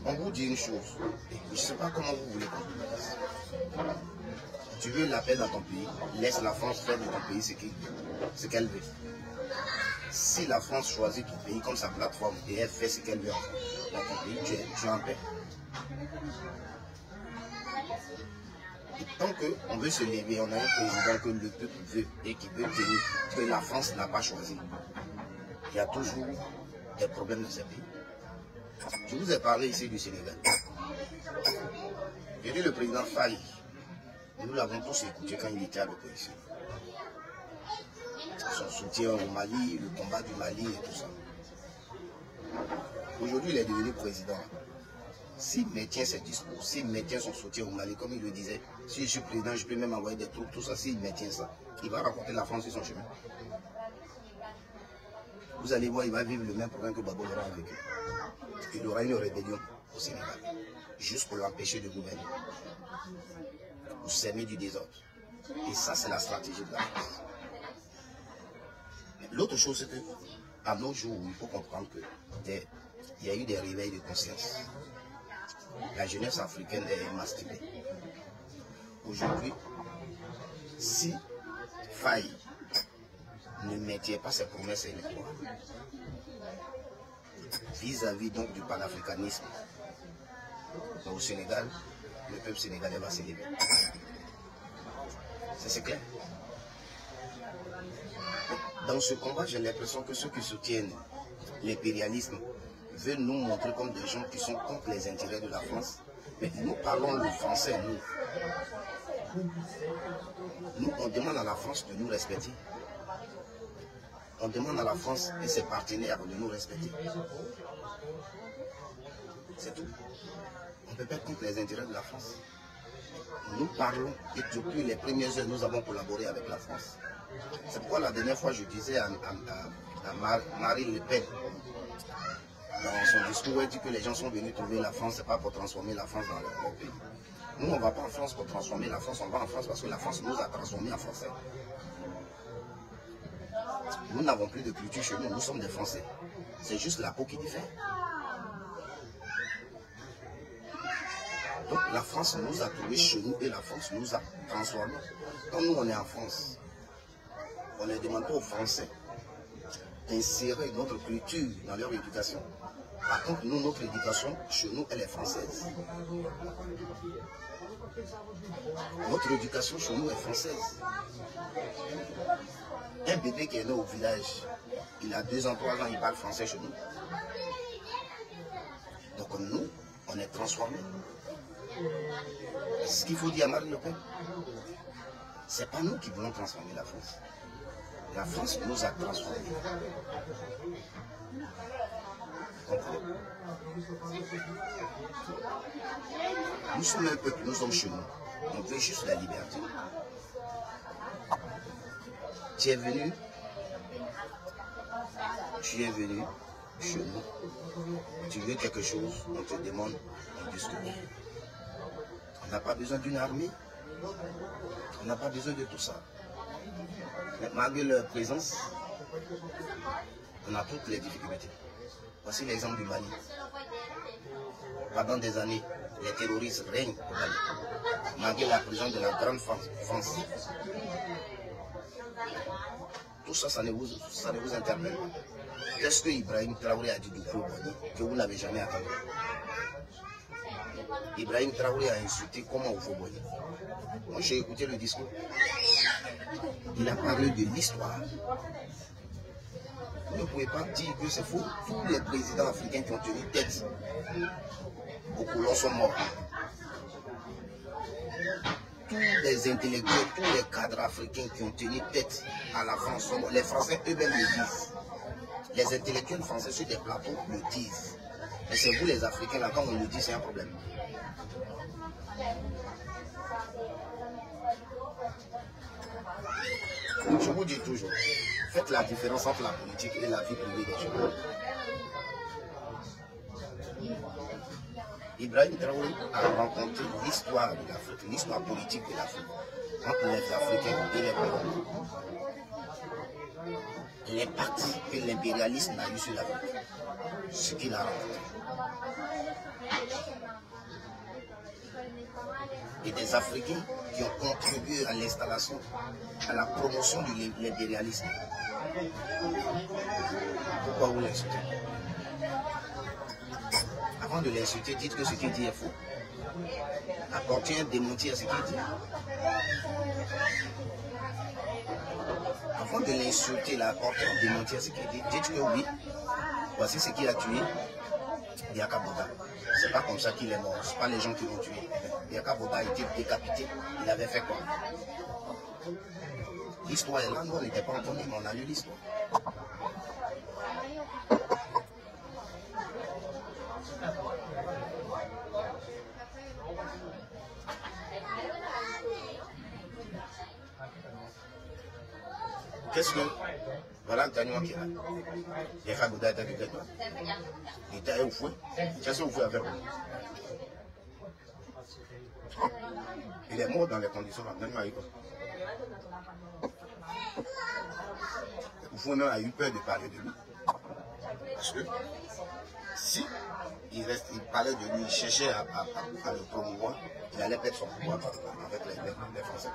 On vous dit une chose, je ne sais pas comment vous voulez qu'on vous dise. Tu veux la paix dans ton pays, laisse la France faire de ton pays ce qu'elle veut. Si la France choisit ton pays comme sa plateforme et elle fait ce qu'elle veut dans ton pays, tu es en paix. Et tant qu'on veut se lever, on a un président que le peuple veut et qui veut tenir, que la France n'a pas choisi. Il y a toujours des problèmes dans ce pays. Je vous ai parlé ici du Sénégal. J'ai dit le président Faye. Nous l'avons tous écouté quand il était à l'opposition. Son soutien au Mali, le combat du Mali et tout ça. Aujourd'hui, il est devenu président. S'il maintient ses discours, s'il maintient son soutien au Mali, comme il le disait, si je suis président, je peux même envoyer des troupes, tout ça, s'il maintient ça, il va raconter la France sur son chemin. Vous allez voir, il va vivre le même problème que Babo aura vécu. Il aura une rébellion au Sénégal, juste pour l'empêcher de gouverner, pour s'aimer du désordre. Et ça, c'est la stratégie de la France. L'autre chose, c'est que, à nos jours, il faut comprendre qu'il y a eu des réveils de conscience. La jeunesse africaine est émancipée. Aujourd'hui, si Faye ne maintient pas ses promesses électorales vis-à-vis donc du panafricanisme au Sénégal, le peuple sénégalais va s'élever. C'est clair. Dans ce combat, j'ai l'impression que ceux qui soutiennent l'impérialisme veulent nous montrer comme des gens qui sont contre les intérêts de la France. Mais nous parlons le français, nous. Nous, on demande à la France de nous respecter. On demande à la France et ses partenaires de nous respecter. C'est tout. On ne peut pas être contre les intérêts de la France. Nous parlons et depuis les premières heures, nous avons collaboré avec la France. C'est pourquoi la dernière fois, je disais à Marine Le Pen, dans son discours, elle dit que les gens sont venus trouver la France, ce n'est pas pour transformer la France dans leur pays. Nous, on ne va pas en France pour transformer la France, on va en France parce que la France nous a transformés en Français. Nous n'avons plus de culture chez nous, nous sommes des Français. C'est juste la peau qui diffère. Donc la France nous a trouvés chez nous et la France nous a transformés. Quand nous, on est en France, on ne demande pas aux Français d'insérer notre culture dans leur éducation. Par contre, nous, notre éducation, chez nous, elle est française. Notre éducation chez nous est française. Un bébé qui est né au village, il a 2 ans, 3 ans, il parle français chez nous. Donc nous, on est transformés. Ce qu'il faut dire à Marine Le Pen, ce n'est pas nous qui voulons transformer la France. La France nous a transformés. Nous sommes un peuple, nous sommes chez nous. On veut juste la liberté. Tu es venu chez nous. Tu veux quelque chose, on te demande, on discute. On n'a pas besoin d'une armée. On n'a pas besoin de tout ça. Mais malgré leur présence, on a toutes les difficultés. Voici l'exemple du Mali. Pendant des années, les terroristes règnent au Mali, malgré la présence de la grande France. Tout ça, ça ne vous interpelle pas. Qu'est-ce que Ibrahim Traoré a dit du Oufo-Boigny que vous n'avez jamais entendu? Ibrahim Traoré a insulté comment Oufo-Boigny. Moi, j'ai écouté le discours. Il a parlé de l'histoire. Vous ne pouvez pas dire que c'est faux. Tous les présidents africains qui ont tenu tête au colon sont morts. Tous les intellectuels, tous les cadres africains qui ont tenu tête à la France sont morts. Les Français eux-mêmes le disent. Les intellectuels français sur des plateaux le disent. Mais c'est vous les Africains, là, quand on le dit, c'est un problème. Je vous dis toujours, faites la différence entre la politique et la vie privée des gens. Ibrahim Traoré a rencontré l'histoire de l'Afrique, l'histoire politique de l'Afrique, entre les Africains et les Blancs. l'impact que l'impérialisme a eu sur l'Afrique, ce qu'il a rencontré. Et des Africains qui ont contribué à l'installation, à la promotion de l'impérialisme. Pourquoi vous l'insultez? Avant de l'insulter, dites que ce qu'il dit est faux. Apportez un démenti à ce qu'il dit. Avant de l'insulter, apportez un démenti à ce qu'il dit. Dites que oui, voici ce qui a tué Yaka Boda. C'est pas comme ça qu'il est mort, c'est pas les gens qui l'ont tué. Yaka Boda a été décapité, il avait fait quoi? L'histoire est là, nous on n'était pas entendus, mais on a lu l'histoire. Qu'est-ce que... Voilà, Daniel qui est là. Yaka Boda est avec toi. Il était au fouet. Qu'est-ce que vous faites avec lui? Il est mort dans les conditions là. Vous même a eu peur de parler de lui. Parce que si il parlait de lui, il cherchait à le promouvoir, il allait perdre son pouvoir avec les Français.